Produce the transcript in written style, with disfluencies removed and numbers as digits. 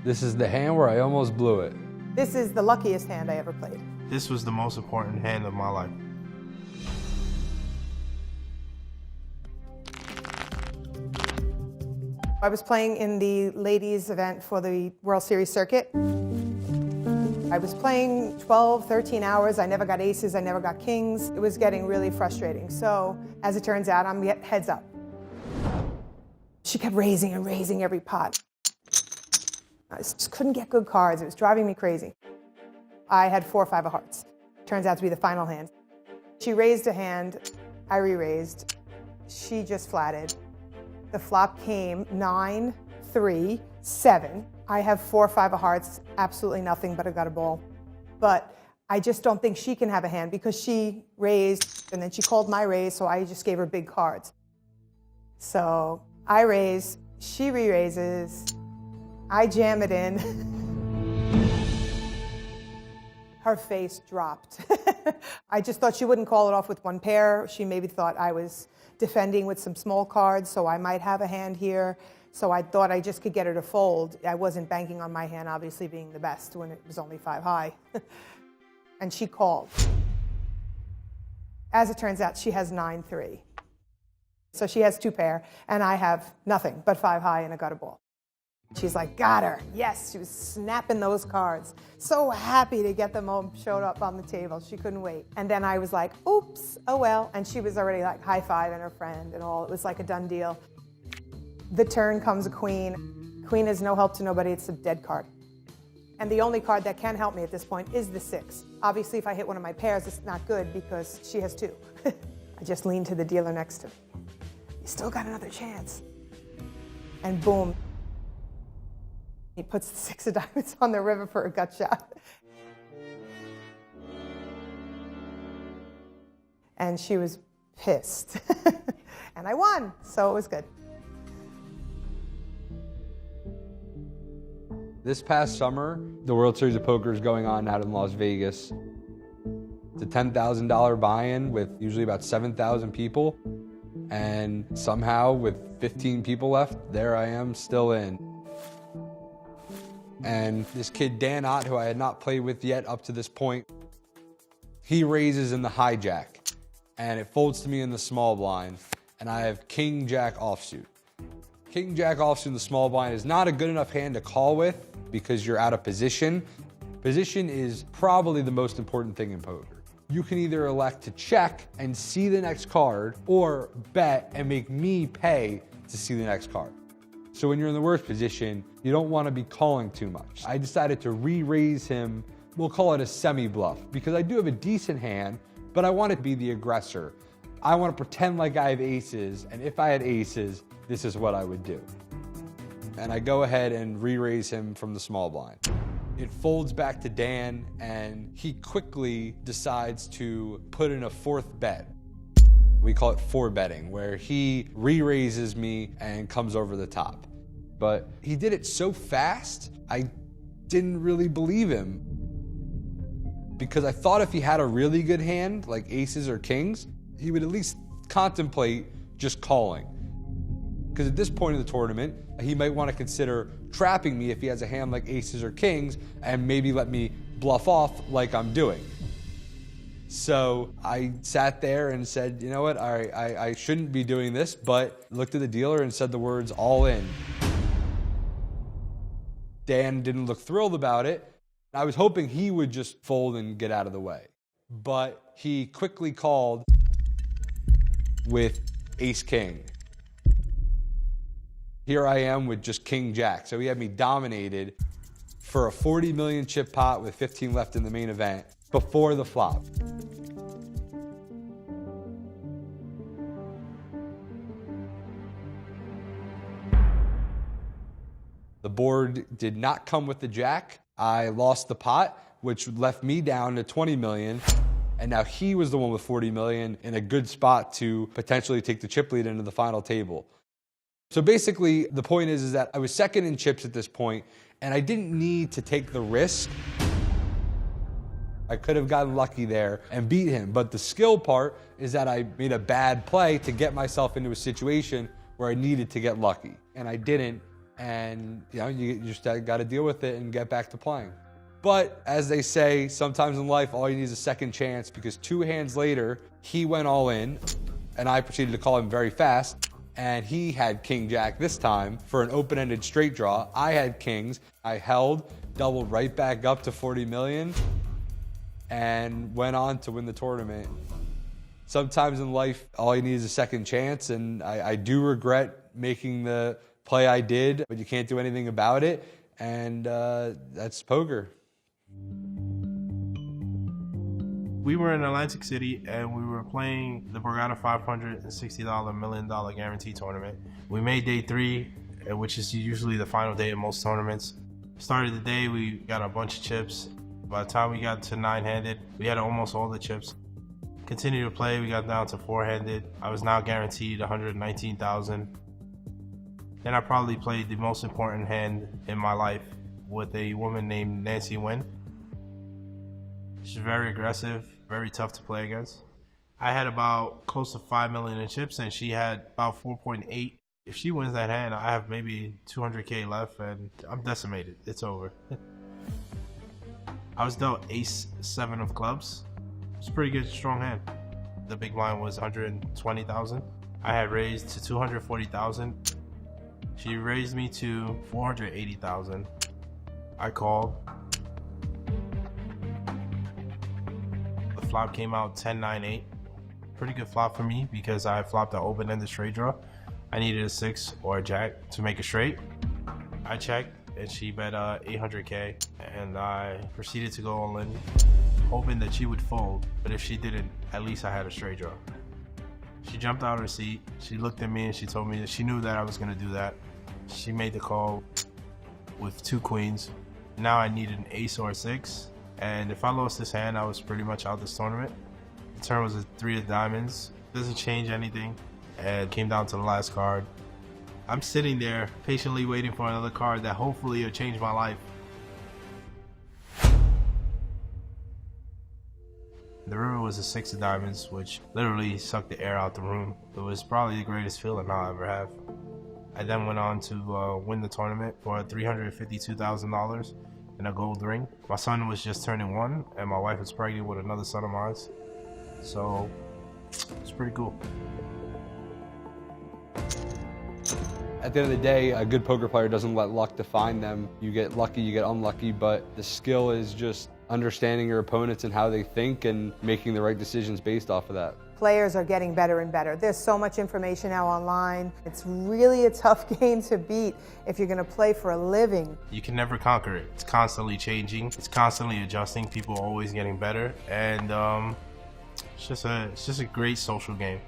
This is the hand where I almost blew it. This is the luckiest hand I ever played. This was the most important hand of my life. I was playing in the ladies event for the World Series circuit. I was playing 12, 13 hours. I never got aces, I never got kings. It was getting really frustrating. So, as it turns out, I'm heads up. She kept raising and raising every pot. I just couldn't get good cards. It was driving me crazy. I had 4 or 5 of hearts. Turns out to be the final hand. She raised a hand, I re-raised. She just flatted. The flop came 9, 3, 7. I have 4 or 5 of hearts, absolutely nothing but a gutter ball. But I just don't think she can have a hand because she raised and then she called my raise, so I just gave her big cards. So I raise, she re-raises, I jam it in. Her face dropped. I just thought she wouldn't call it off with 1 pair. She maybe thought I was defending with some small cards, so I might have a hand here. So I thought I just could get her to fold. I wasn't banking on my hand obviously being the best when it was only 5 high. And she called. As it turns out, she has 9-3. So she has 2 pair, and I have nothing but 5 high and a gutter ball. She's like, got her. Yes, she was snapping those cards. So happy to get them all showed up on the table. She couldn't wait. And then I was like, oops, oh well. And she was already like high-fiving her friend and all. It was like a done deal. The turn comes a queen. Queen is no help to nobody. It's a dead card. And the only card that can help me at this point is the 6. Obviously, if I hit one of my pairs, it's not good because she has 2. I just leaned to the dealer next to me. You still got another chance. And boom. He puts the 6 of diamonds on the river for a gut shot. And she was pissed. And I won, so it was good. This past summer, the World Series of Poker is going on out in Las Vegas. It's a $10,000 buy-in with usually about 7,000 people. And somehow, with 15 people left, there I am still in. And this kid, Dan Ott, who I had not played with yet up to this point, he raises in the hijack. And it folds to me in the small blind. And I have King Jack offsuit. King Jack offsuit in the small blind is not a good enough hand to call with because you're out of position. Position is probably the most important thing in poker. You can either elect to check and see the next card or bet and make me pay to see the next card. So when you're in the worst position, you don't want to be calling too much. I decided to re-raise him, we'll call it a semi-bluff, because I do have a decent hand, but I want to be the aggressor. I want to pretend like I have aces, and if I had aces, this is what I would do. And I go ahead and re-raise him from the small blind. It folds back to Dan, and he quickly decides to put in a 4th bet. We call it 4-betting, where he re-raises me and comes over the top. But he did it so fast, I didn't really believe him. Because I thought if he had a really good hand, like aces or kings, he would at least contemplate just calling. Because at this point in the tournament, he might want to consider trapping me if he has a hand like aces or kings and maybe let me bluff off like I'm doing. So I sat there and said, you know what, all right, I shouldn't be doing this, but looked at the dealer and said the words all in. Dan didn't look thrilled about it. I was hoping he would just fold and get out of the way. But he quickly called with ace king. Here I am with just king jack. So he had me dominated for a 40 million chip pot with 15 left in the main event before the flop. The board did not come with the jack. I lost the pot, which left me down to 20 million. And now he was the one with 40 million in a good spot to potentially take the chip lead into the final table. So basically, the point is that I was second in chips at this point, and I didn't need to take the risk. I could have gotten lucky there and beat him, but the skill part is that I made a bad play to get myself into a situation where I needed to get lucky, and I didn't, And you just got to deal with it and get back to playing. But as they say, sometimes in life, all you need is a second chance, because 2 hands later, he went all in and I proceeded to call him very fast. And he had King Jack this time for an open-ended straight draw. I had kings. I held, doubled right back up to 40 million and went on to win the tournament. Sometimes in life, all you need is a second chance, and I do regret making the play I did, but you can't do anything about it, and that's poker. We were in Atlantic City and we were playing the Borgata $560 million guarantee tournament. We made day 3, which is usually the final day of most tournaments. Started the day, we got a bunch of chips. By the time we got to 9-handed, we had almost all the chips. Continued to play, we got down to 4-handed. I was now guaranteed $119,000. Then I probably played the most important hand in my life with a woman named Nancy Wynn. She's very aggressive, very tough to play against. I had about close to 5 million in chips and she had about 4.8. If she wins that hand, I have maybe 200K left and I'm decimated. It's over. I was dealt ace-7 of clubs. It's a pretty good, strong hand. The big blind was 120,000. I had raised to 240,000. She raised me to 480,000. I called. The flop came out 10-9-8. Pretty good flop for me because I flopped an open-ended straight draw. I needed a 6 or a jack to make a straight. I checked and she bet 800K and I proceeded to go all in, hoping that she would fold, but if she didn't, at least I had a straight draw. She jumped out of her seat, she looked at me and she told me that she knew that I was gonna do that. She made the call with 2 queens. Now I needed an ace or a 6, and if I lost this hand, I was pretty much out this tournament. The turn was a 3 of diamonds. Doesn't change anything, and it came down to the last card. I'm sitting there patiently waiting for another card that hopefully will change my life. The river was a 6 of diamonds, which literally sucked the air out the room. It was probably the greatest feeling I'll ever have. I then went on to win the tournament for $352,000 and a gold ring. My son was just turning 1 and my wife was pregnant with another son of mine. So it's pretty cool. At the end of the day, a good poker player doesn't let luck define them. You get lucky, you get unlucky, but the skill is just understanding your opponents and how they think and making the right decisions based off of that. Players are getting better and better. There's so much information now online. It's really a tough game to beat if you're going to play for a living. You can never conquer it. It's constantly changing. It's constantly adjusting. People are always getting better. And it's just a great social game.